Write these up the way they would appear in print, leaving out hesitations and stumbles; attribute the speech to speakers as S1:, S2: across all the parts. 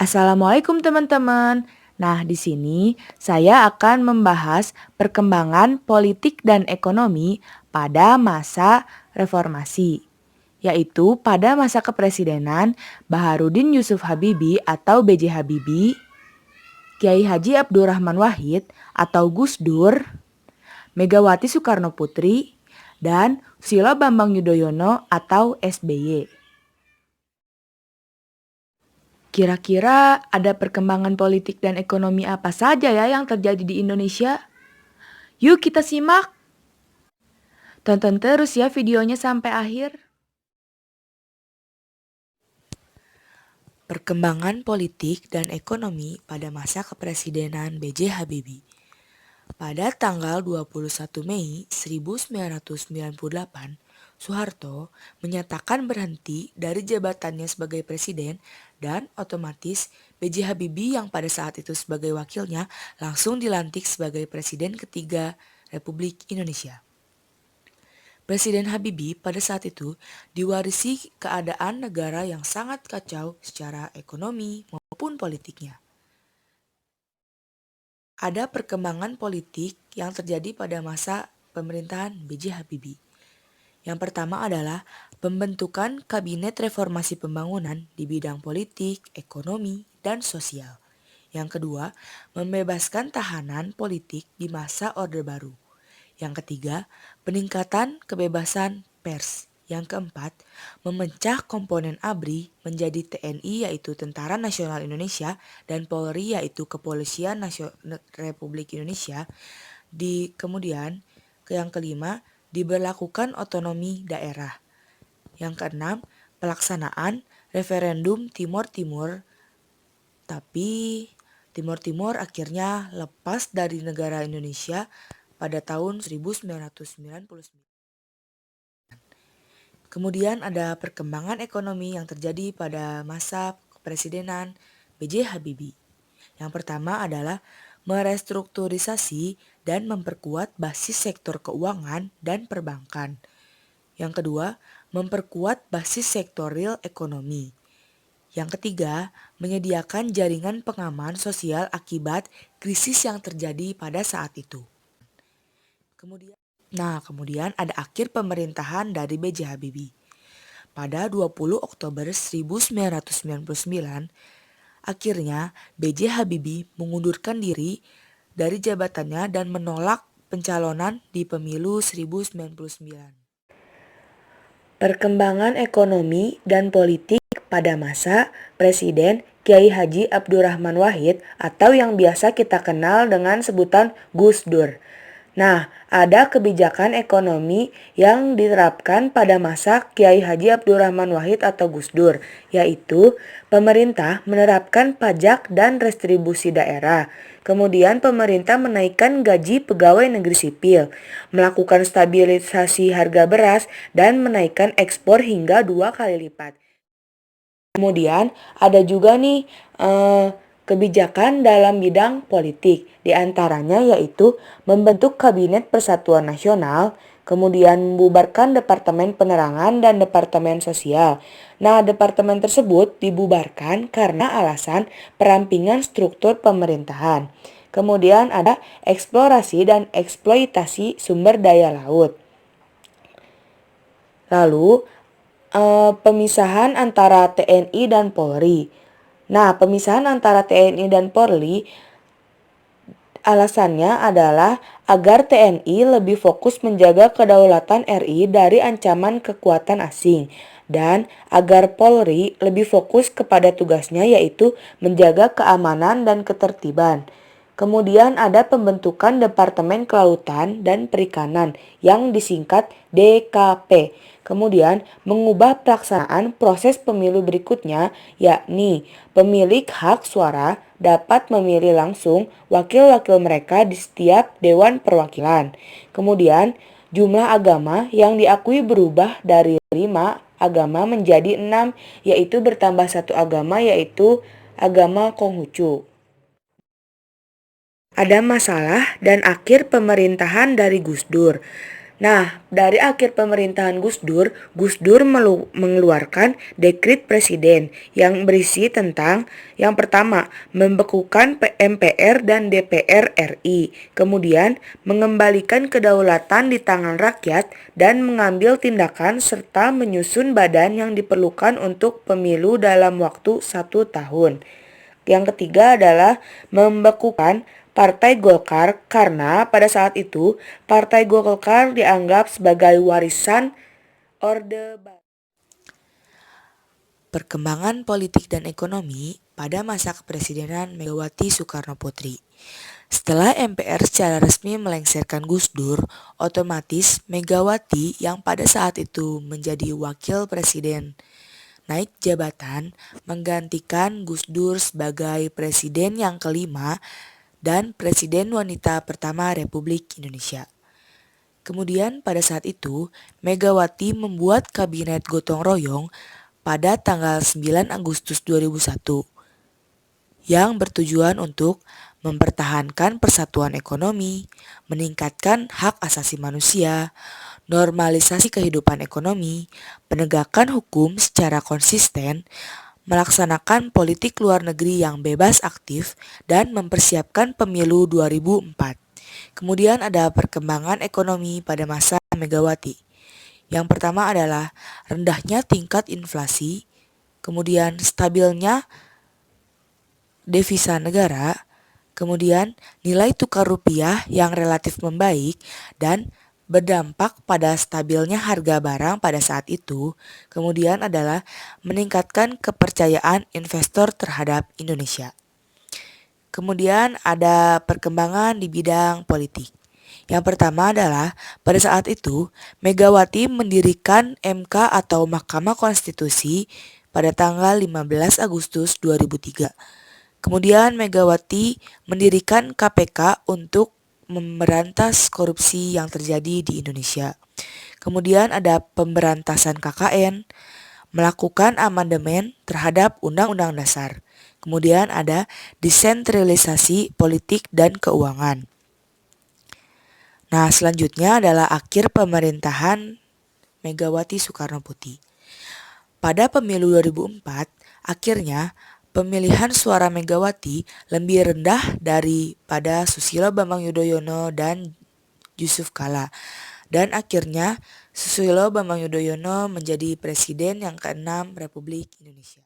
S1: Assalamualaikum teman-teman. Nah, di sini saya akan membahas perkembangan politik dan ekonomi pada masa reformasi, yaitu pada masa kepresidenan Baharudin Yusuf Habibie atau B.J. Habibie, Kiai Haji Abdurrahman Wahid atau Gus Dur, Megawati Soekarno Putri, dan Susilo Bambang Yudhoyono atau SBY. Kira-kira ada perkembangan politik dan ekonomi apa saja ya yang terjadi di Indonesia? Yuk kita simak. Tonton terus ya videonya sampai akhir. Perkembangan politik dan ekonomi pada masa kepresidenan B.J. Habibie. Pada tanggal 21 Mei 1998, Soeharto menyatakan berhenti dari jabatannya sebagai presiden dan otomatis B.J. Habibie yang pada saat itu sebagai wakilnya langsung dilantik sebagai presiden ketiga Republik Indonesia. Presiden Habibie pada saat itu diwarisi keadaan negara yang sangat kacau secara ekonomi maupun politiknya. Ada perkembangan politik yang terjadi pada masa pemerintahan B.J. Habibie. Yang pertama adalah pembentukan Kabinet Reformasi Pembangunan di bidang politik, ekonomi, dan sosial. Yang kedua, membebaskan tahanan politik di masa Orde Baru. Yang ketiga, peningkatan kebebasan pers. Yang keempat, memecah komponen ABRI menjadi TNI yaitu Tentara Nasional Indonesia dan Polri yaitu Kepolisian Republik Indonesia. Kemudian, yang kelima, diberlakukan otonomi daerah. Yang keenam, pelaksanaan referendum Timor Timur. Tapi Timor Timur akhirnya lepas dari negara Indonesia pada tahun 1999. Kemudian ada perkembangan ekonomi yang terjadi pada masa kepresidenan B.J. Habibie. Yang pertama adalah merestrukturisasi dan memperkuat basis sektor keuangan dan perbankan. Yang kedua, memperkuat basis sektor real ekonomi. Yang ketiga, menyediakan jaringan pengaman sosial akibat krisis yang terjadi pada saat itu. Kemudian ada akhir pemerintahan dari B.J. Habibie. Pada 20 Oktober 1999, akhirnya B.J. Habibie mengundurkan diri dari jabatannya dan menolak pencalonan di pemilu 1999. Perkembangan ekonomi dan politik pada masa Presiden Kiai Haji Abdurrahman Wahid atau yang biasa kita kenal dengan sebutan Gus Dur. Nah, ada kebijakan ekonomi yang diterapkan pada masa Kiai Haji Abdurrahman Wahid atau Gus Dur, yaitu pemerintah menerapkan pajak dan restribusi daerah. Kemudian pemerintah menaikkan gaji pegawai negeri sipil, melakukan stabilisasi harga beras, dan menaikkan ekspor hingga 2 kali lipat. Kemudian ada juga nih kebijakan dalam bidang politik, di antaranya yaitu membentuk Kabinet Persatuan Nasional, kemudian membubarkan Departemen Penerangan dan Departemen Sosial. Nah, departemen tersebut dibubarkan karena alasan perampingan struktur pemerintahan. Kemudian ada eksplorasi dan eksploitasi sumber daya laut. Lalu, pemisahan antara TNI dan Polri. Nah, pemisahan antara TNI dan Polri alasannya adalah agar TNI lebih fokus menjaga kedaulatan RI dari ancaman kekuatan asing dan agar Polri lebih fokus kepada tugasnya yaitu menjaga keamanan dan ketertiban. Kemudian ada pembentukan Departemen Kelautan dan Perikanan yang disingkat DKP. Kemudian mengubah pelaksanaan proses pemilu berikutnya, yakni pemilik hak suara dapat memilih langsung wakil-wakil mereka di setiap Dewan Perwakilan. Kemudian jumlah agama yang diakui berubah dari 5 agama menjadi 6, yaitu bertambah 1 agama yaitu agama Konghucu. Ada masalah dan akhir pemerintahan dari Gus Dur. Nah, dari akhir pemerintahan Gus Dur mengeluarkan dekrit presiden yang berisi tentang yang pertama, membekukan MPR dan DPR RI, kemudian mengembalikan kedaulatan di tangan rakyat dan mengambil tindakan serta menyusun badan yang diperlukan untuk pemilu dalam waktu 1 tahun. Yang ketiga adalah membekukan Partai Golkar karena pada saat itu Partai Golkar dianggap sebagai warisan Orde Baru. Perkembangan politik dan ekonomi pada masa kepresidenan Megawati Soekarnoputri. Setelah MPR secara resmi melengsarkan Gus Dur, otomatis Megawati yang pada saat itu menjadi wakil presiden naik jabatan menggantikan Gus Dur sebagai presiden yang kelima dan presiden wanita pertama Republik Indonesia. Kemudian pada saat itu, Megawati membuat kabinet gotong royong pada tanggal 9 Agustus 2001 yang bertujuan untuk mempertahankan persatuan ekonomi, meningkatkan hak asasi manusia, normalisasi kehidupan ekonomi, penegakan hukum secara konsisten, melaksanakan politik luar negeri yang bebas aktif, dan mempersiapkan pemilu 2004. Kemudian ada perkembangan ekonomi pada masa Megawati. Yang pertama adalah rendahnya tingkat inflasi, kemudian stabilnya devisa negara, kemudian nilai tukar rupiah yang relatif membaik, dan berdampak pada stabilnya harga barang pada saat itu, kemudian adalah meningkatkan kepercayaan investor terhadap Indonesia. Kemudian ada perkembangan di bidang politik. Yang pertama adalah pada saat itu Megawati mendirikan MK atau Mahkamah Konstitusi pada tanggal 15 Agustus 2003. Kemudian Megawati mendirikan KPK untuk memberantas korupsi yang terjadi di Indonesia. Kemudian ada pemberantasan KKN, melakukan amandemen terhadap Undang-Undang Dasar. Kemudian ada desentralisasi politik dan keuangan. Nah, selanjutnya adalah akhir pemerintahan Megawati Soekarnoputri. Pada pemilu 2004, akhirnya pemilihan suara Megawati lebih rendah daripada Susilo Bambang Yudhoyono dan Yusuf Kala. Dan akhirnya Susilo Bambang Yudhoyono menjadi presiden yang ke-6 Republik Indonesia.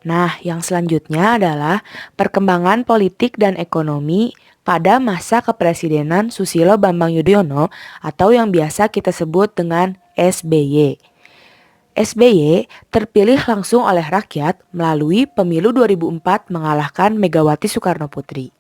S1: Nah, yang selanjutnya adalah perkembangan politik dan ekonomi pada masa kepresidenan Susilo Bambang Yudhoyono atau yang biasa kita sebut dengan SBY. SBY terpilih langsung oleh rakyat melalui pemilu 2004 mengalahkan Megawati Soekarnoputri.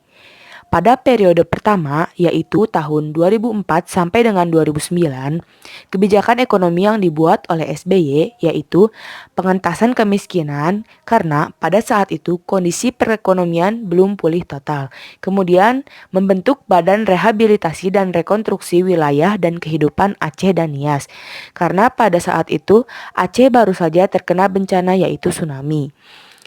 S1: Pada periode pertama, yaitu tahun 2004 sampai dengan 2009, kebijakan ekonomi yang dibuat oleh SBY yaitu pengentasan kemiskinan karena pada saat itu kondisi perekonomian belum pulih total. Kemudian membentuk Badan Rehabilitasi dan Rekonstruksi Wilayah dan Kehidupan Aceh dan Nias karena pada saat itu Aceh baru saja terkena bencana yaitu tsunami.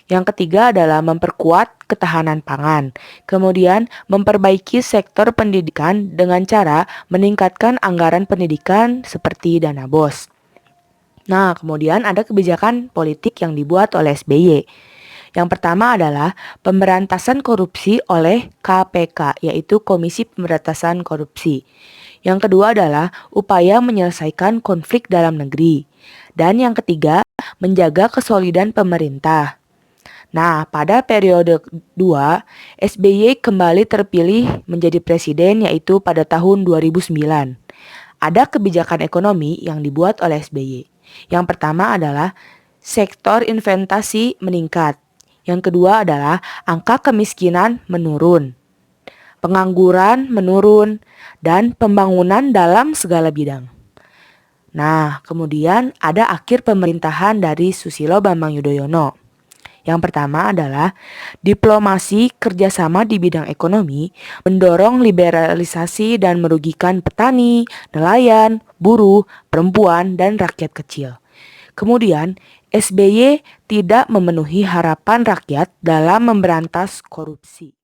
S1: Yang ketiga adalah memperkuat ketahanan pangan. Kemudian memperbaiki sektor pendidikan dengan cara meningkatkan anggaran pendidikan seperti dana BOS. Nah, kemudian ada kebijakan politik yang dibuat oleh SBY. Yang pertama adalah pemberantasan korupsi oleh KPK, yaitu Komisi Pemberantasan Korupsi. Yang kedua adalah upaya menyelesaikan konflik dalam negeri. Dan yang ketiga, menjaga kesolidan pemerintah. Nah, pada periode 2, SBY kembali terpilih menjadi presiden yaitu pada tahun 2009. Ada kebijakan ekonomi yang dibuat oleh SBY. Yang pertama adalah sektor investasi meningkat. Yang kedua adalah angka kemiskinan menurun, pengangguran menurun, dan pembangunan dalam segala bidang. Nah, kemudian ada akhir pemerintahan dari Susilo Bambang Yudhoyono. Yang pertama adalah diplomasi kerjasama di bidang ekonomi, mendorong liberalisasi dan merugikan petani, nelayan, buruh, perempuan, dan rakyat kecil. Kemudian, SBY tidak memenuhi harapan rakyat dalam memberantas korupsi.